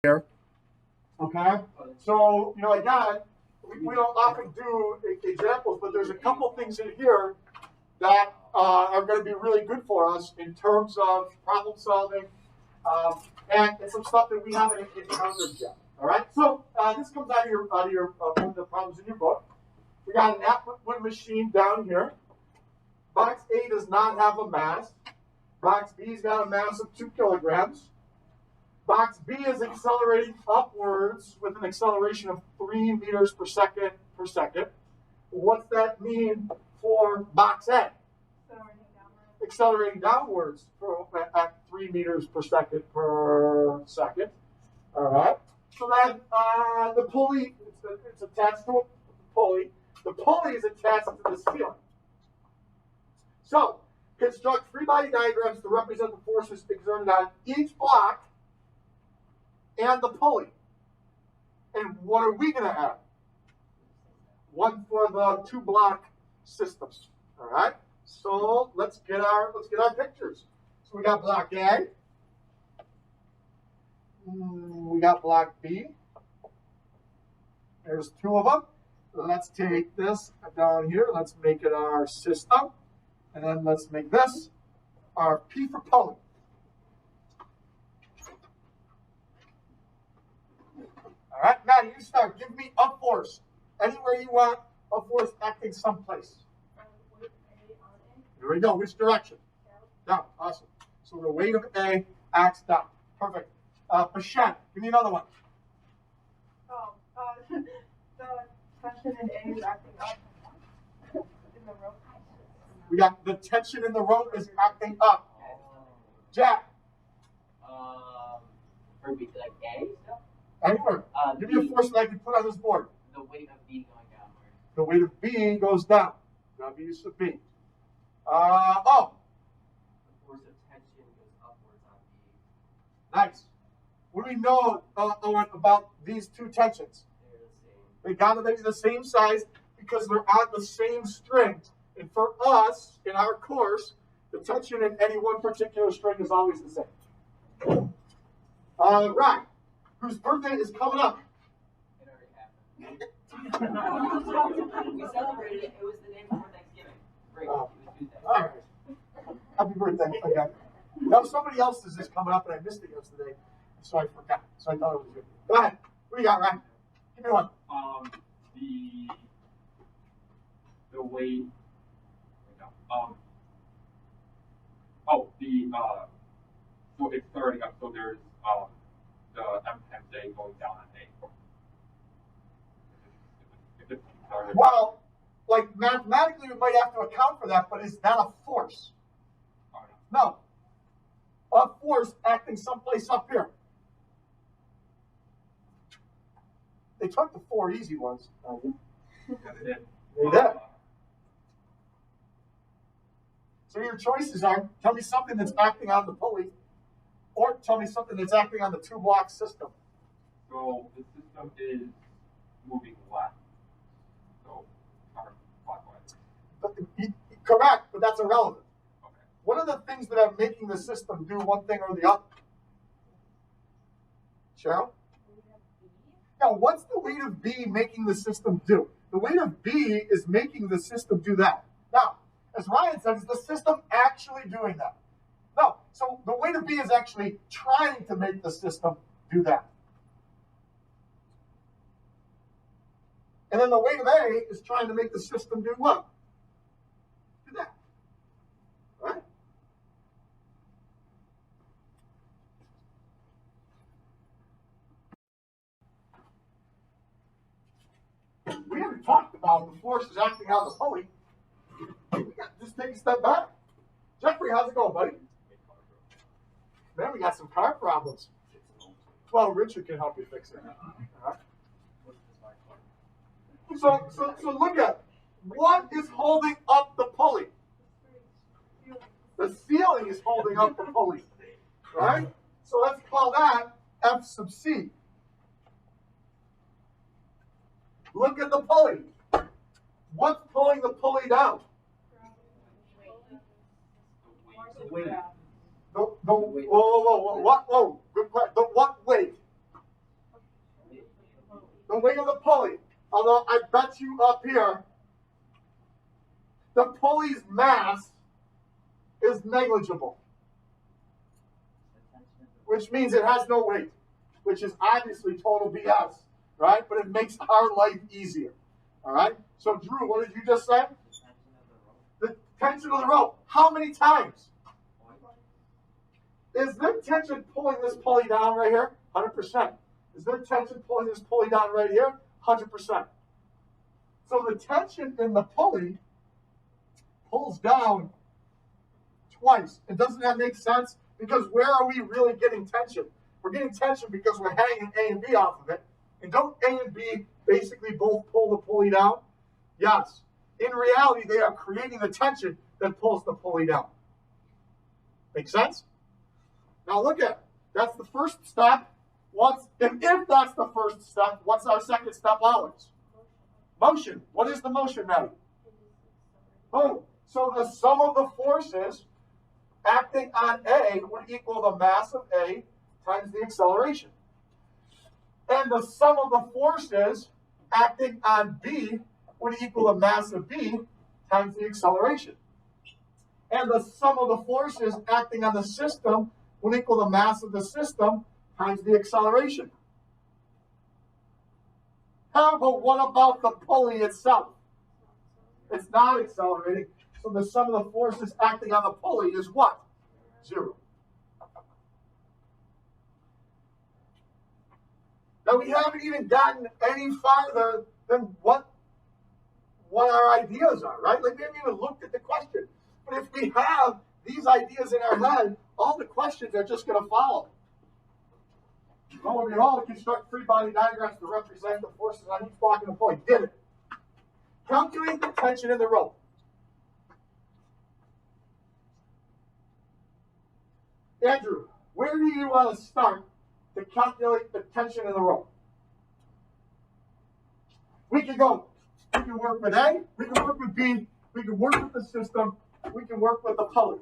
here. Okay, so again, we don't often do examples, but there's a couple things in here that are going to be really good for us in terms of problem solving, and some stuff that we haven't encountered yet. All right, so this comes out of your one of the problems in your book. We got an Atwood machine down here. Box A does not have a mass. Box B's got a mass of 2 kilograms. Box B is accelerating upwards with an acceleration of 3 meters per second per second. What's that mean for box A? Accelerating downwards at 3 meters per second per second. All right. So then the pulley, it's attached to a pulley. The pulley is attached to the ceiling. So construct free body diagrams to represent the forces exerted on each block and the pulley. And what are we going to have? One for the 2 block systems. All right. So let's get our pictures. So we got block A. We got block B. There's 2 of them. Let's take this down here. Let's make it our system. And then let's make this our P for pulley. All right, Maddie, you start. Give me a force. Anywhere you want, a force acting someplace. Here we go. Which direction? Down. Awesome. So the weight of A acts down. Perfect. Pashat, give me another one. The tension in A is acting up in the rope. We got the tension in the rope is acting up. Jack. For B, like A stuff? Anywhere. Give me a force that I can put on this board. The weight of B going downward. The weight of B goes down. W sub B. The force of tension goes upwards on B. Nice. What do we know, Owen, about these 2 tensions? They're the same. They gotta be the same size because they're on the same string. And for us, in our course, the tension in any one particular string is always the same. Right. Whose birthday is coming up? It already happened. We celebrated it. It was the day before Thanksgiving. Great. It was Tuesday. All right. Happy birthday again. Now somebody else's is coming up, and I missed it yesterday, so I forgot. So I thought it was you. Go ahead. What do you got, Ryan? Give me one. The weight. So it's starting up. So there's the M times A going down on A. If it's started. Well, like mathematically, we might have to account for that, but is that a force? No. A force acting someplace up here. They took the 4 easy ones. They did. So your choices are, tell me something that's acting on the pulley, or tell me something that's acting on the 2 block system. So the system is moving left. So counterclockwise. Correct, but that's irrelevant. Okay. What are the things that are making the system do one thing or the other? Cheryl? Now, what's the weight of B making the system do? The weight of B is making the system do that. Now, as Ryan said, is the system actually doing that? No. So the weight of B is actually trying to make the system do that. And then the weight of A is trying to make the system do what? Do that. Right? We haven't talked about the forces acting on the pulley. We got to just take a step back. Jeffrey, how's it going, buddy? Man, we got some car problems. Well, Richard can help you fix it. So look at what is holding up the pulley. The ceiling is holding up the pulley, right? So let's call that F sub C. Look at the pulley. What's pulling the pulley down? The weight. Whoa, good question. The what weight? weight of the pulley. Although I bet you up here, the pulley's mass is negligible, which means it has no weight, which is obviously total BS, right? But it makes our life easier, all right? So, Drew, what did you just say? The tension of the rope. How many times? Is there tension pulling this pulley down right here? 100%. Is there tension pulling this pulley down right here? 100%. So the tension in the pulley pulls down twice. And doesn't that make sense? Because where are we really getting tension? We're getting tension because we're hanging A and B off of it. And don't A and B basically both pull the pulley down? Yes. In reality, they are creating the tension that pulls the pulley down. Make sense? Now look at it. That's the first step. If that's the first step, what's our second step always? Motion. What is the motion, Maddie? Boom. So the sum of the forces acting on A would equal the mass of A times the acceleration. And the sum of the forces acting on B would equal the mass of B times the acceleration. And the sum of the forces acting on the system would equal the mass of the system times the acceleration. But what about the pulley itself? It's not accelerating. So the sum of the forces acting on the pulley is what? 0. Now we haven't even gotten any farther than what our ideas are, right? Like we haven't even looked at the question. But if we have these ideas in our head, all the questions are just going to follow. Lo and behold, construct free body diagrams to represent the forces on each block in the pulley. Did it. Calculate the tension in the rope. Andrew, where do you want to start to calculate the tension in the rope? We can work with A, we can work with B, we can work with the system, we can work with the pulley.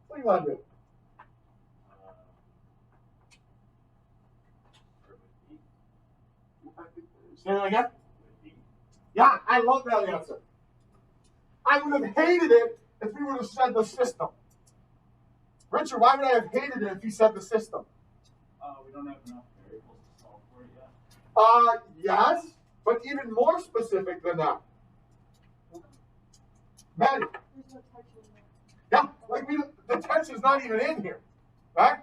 What do you want to do? Say that again? Yeah, I love that answer. I would have hated it if we would have said the system. Richard, why would I have hated it if you said the system? We don't have enough variables to solve for it yet. Yes, but even more specific than that. Maddie. Yeah, like the tension's not even in here, right?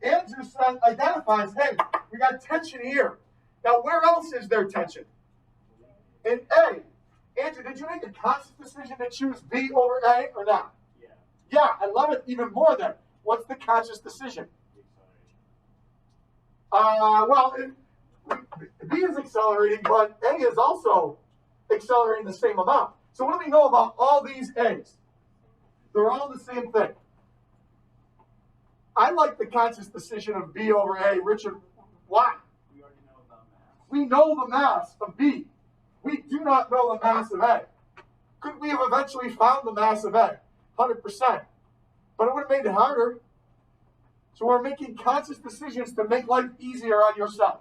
Andrew identifies, hey, we got tension here. Now, where else is there tension? In A. Andrew, did you make a conscious decision to choose B over A or not? Yeah. Yeah, I love it even more then. What's the conscious decision? B is accelerating, but A is also accelerating the same amount. So what do we know about all these A's? They're all the same thing. I like the conscious decision of B over A. Richard, why? We already know about mass. We know the mass of B. We do not know the mass of A. Could we have eventually found the mass of A? 100%. But it would have made it harder. So we're making conscious decisions to make life easier on yourself.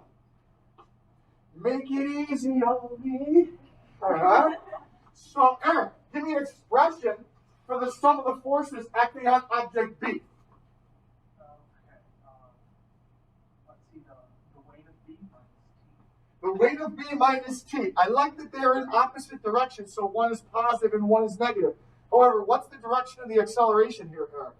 Make it easy on me. All right? So, Eric, give me an expression for the sum of the forces acting on object B. Let's see, the weight of B minus T. The weight of B minus T. I like that they're in opposite directions, so one is positive and one is negative. However, what's the direction of the acceleration here, Eric?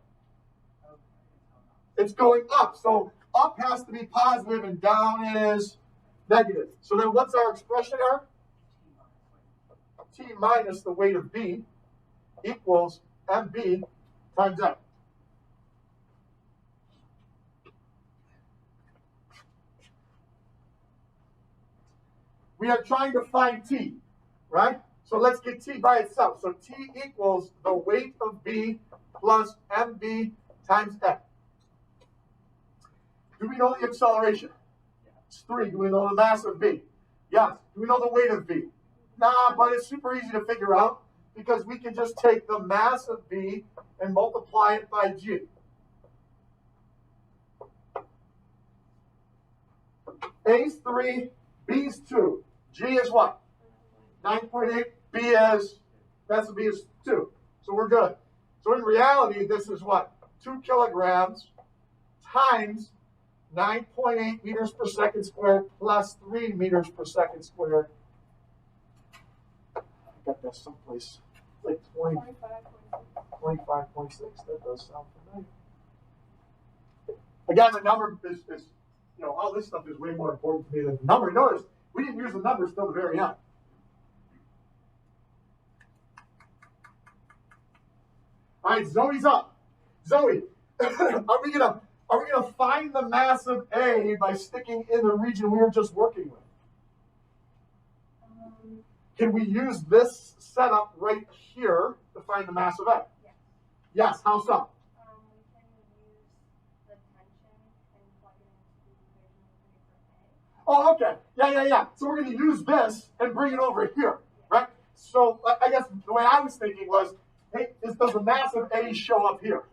It's going up. So up has to be positive and down is negative. So then what's our expression, Eric? T minus the weight of B equals MB times M. We are trying to find T, right? So let's get T by itself. So T equals the weight of B plus MB times M. Do we know the acceleration? It's 3. Do we know the mass of B? Yes. Do we know the weight of B? Nah, but it's super easy to figure out because we can just take the mass of B and multiply it by G. A's 3, B is 2. G is what? 9.8. B is, B is 2. So we're good. So in reality, this is what? 2 kilograms times 9.8 meters per second squared plus 3 meters per second squared. I got that someplace. Like 25.6. That does sound familiar. Again, the number is, all this stuff is way more important to me than the number. Notice, we didn't use the numbers till the very end. All right, Zoe's up. Zoe, are we gonna find the mass of A by sticking in the region we were just working with? Can we use this setup right here to find the mass of A? Yes. Yes. How so? We can use the tension and plug it into the equation for A. Oh, okay. Yeah. So we're going to use this and bring it over here, right? So I guess the way I was thinking was, hey, does the mass of A show up here?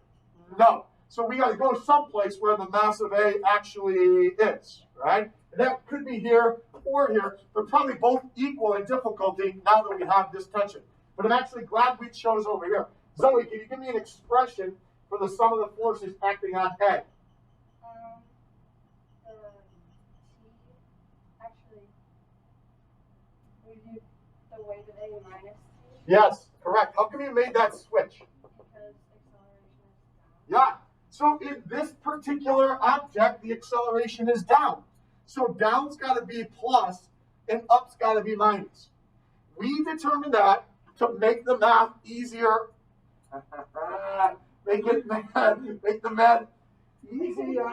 No. So we got to go someplace where the mass of A actually is, right? And that could be here or here. They're probably both equal in difficulty now that we have this tension. But I'm actually glad we chose over here. Zoe, can you give me an expression for the sum of the forces acting on A? The T, actually, we do the weight of A minus T. Yes, correct. How come you made that switch? Because acceleration is down. Yeah. So in this particular object, the acceleration is down. So down's got to be plus and up's got to be minus. We determined that to make the math easier. Make the math easier.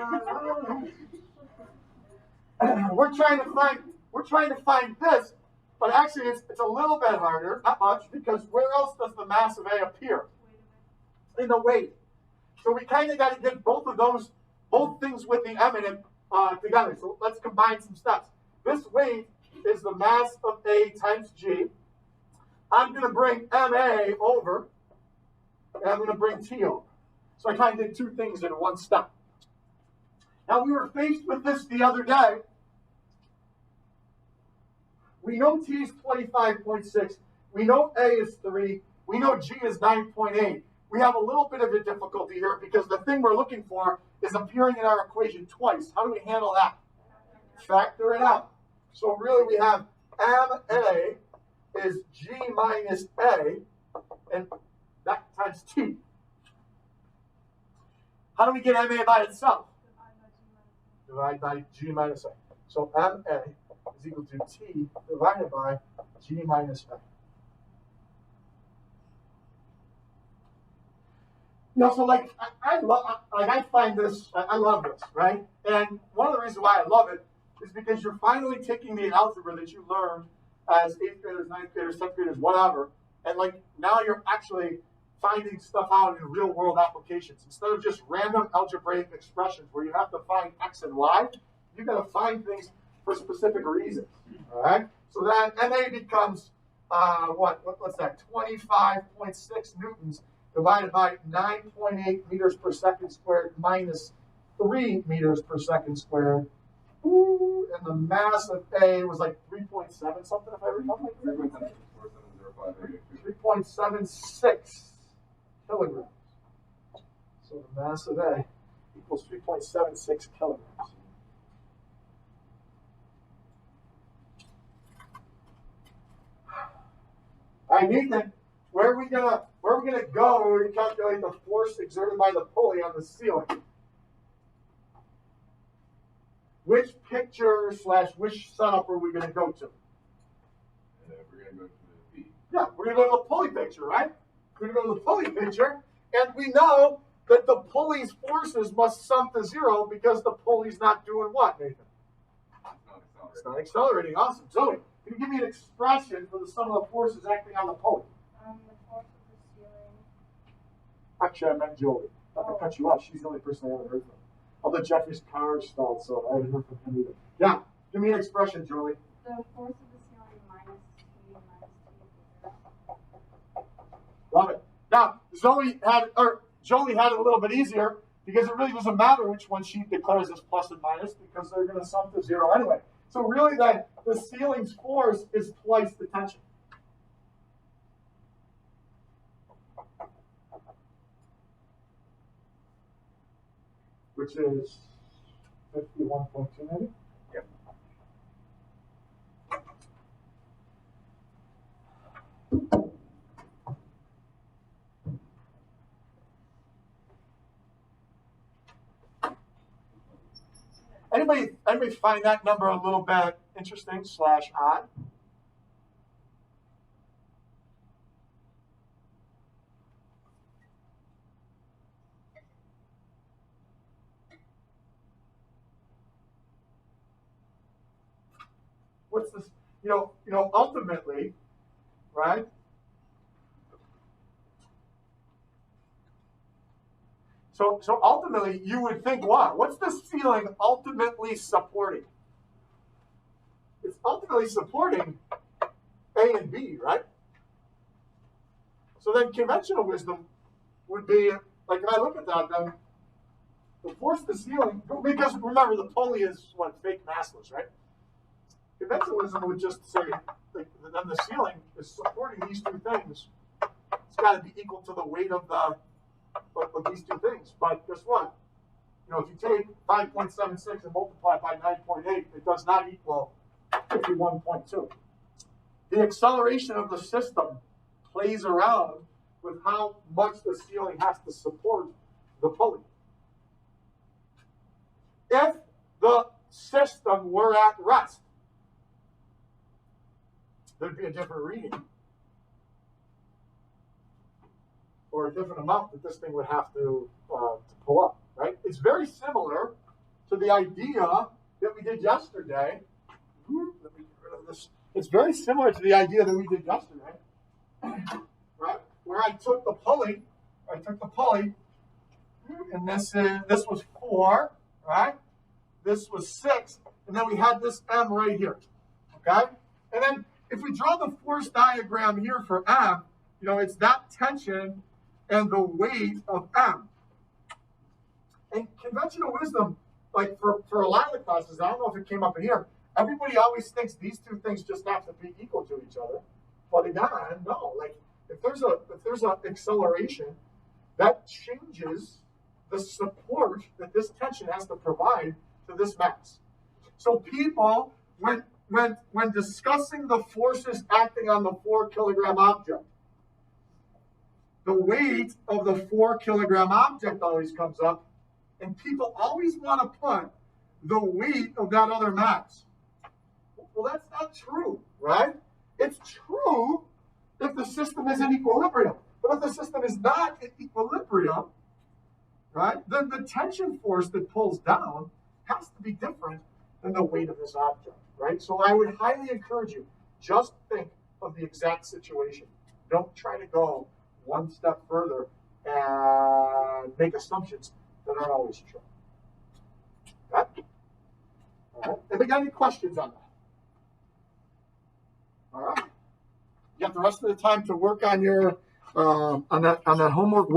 We're trying to find this, but actually it's a little bit harder, not much, because where else does the mass of A appear? In the weight. So we kind of got to get both things with the eminent together. So let's combine some steps. This weight is the mass of A times G. I'm going to bring MA over, and I'm going to bring T over. So I kind of did two things in one step. Now, we were faced with this the other day. We know T is 25.6. We know A is 3. We know G is 9.8. We have a little bit of a difficulty here because the thing we're looking for is appearing in our equation twice. How do we handle that? Factor it out. So really we have MA is G minus A, and that times T. How do we get MA by itself? Divide by G minus A. So MA is equal to T divided by G minus A. So I find this, I love this, right? And one of the reasons why I love it is because you're finally taking the algebra that you learned as 8th graders, 9th graders, 10th graders, whatever, and now you're actually finding stuff out in real world applications. Instead of just random algebraic expressions where you have to find X and Y, you got to find things for specific reasons, all right? So that MA becomes, what's that, 25.6 newtons divided by 9.8 meters per second squared minus 3 meters per second squared. Ooh, and the mass of A was 3.7 something, if I remember. 3.76 kilograms. So the mass of A equals 3.76 kilograms. All right, Nathan, where are we gonna go to calculate the force exerted by the pulley on the ceiling? Which picture / which setup are we gonna go to? We're going to go to the P. Yeah, we're gonna go to the pulley picture, right? We're gonna go to the pulley picture, and we know that the pulley's forces must sum to 0 because the pulley's not doing what, Nathan? It's not accelerating. Awesome. Zoe, can you give me an expression for the sum of the forces acting on the pulley? The force of the ceiling. Actually, I meant Jolie. Not to cut you off. She's the only person I haven't heard from. Although Jeffrey's car stalled, so I haven't heard from him either. Yeah, give me an expression, Jolie. The force of the ceiling minus T minus T is 0. Love it. Now, Jolie had it a little bit easier because it really doesn't matter which one she declares as plus and minus because they're going to sum to 0 anyway. So really that the ceiling's force is twice the tension. Which is 51.2 maybe? Yep. Anybody find that number a little bit interesting / odd? What's this? Ultimately, right? So ultimately, you would think what? What's the ceiling ultimately supporting? It's ultimately supporting A and B, right? So then conventional wisdom would be, like, if I look at that, then the force the ceiling, because remember, the pulley is what, fake massless, right? Conventional wisdom would just say, like, then the ceiling is supporting these two things. It's got to be equal to the weight of these two things. But guess what? If you take 5.76 and multiply by 9.8, it does not equal 51.2. The acceleration of the system plays around with how much the ceiling has to support the pulley. If the system were at rest, there'd be a different reading or a different amount that this thing would have to pull up, right? It's very similar to the idea that we did yesterday. Let me get rid of this. It's very similar to the idea that we did yesterday, right? Where I took the pulley, and this was 4, right? This was 6, and then we had this M right here, okay? And then if we draw the force diagram here for M, it's that tension and the weight of M. And conventional wisdom, like for a lot of the classes, I don't know if it came up in here, everybody always thinks these two things just have to be equal to each other. But again, no. Like if there's an acceleration, that changes the support that this tension has to provide to this mass. So people, when discussing the forces acting on the 4 kilogram object, the weight of the 4 kilogram object always comes up, and people always want to put the weight of that other mass. Well, that's not true, right? It's true if the system is in equilibrium. But if the system is not in equilibrium, right, then the tension force that pulls down has to be different than the weight of this object, right? So I would highly encourage you, just think of the exact situation. Don't try to go one step further and make assumptions that aren't always true. Okay? All right. Have you got any questions on that? All right. You got the rest of the time to work on your on that homework.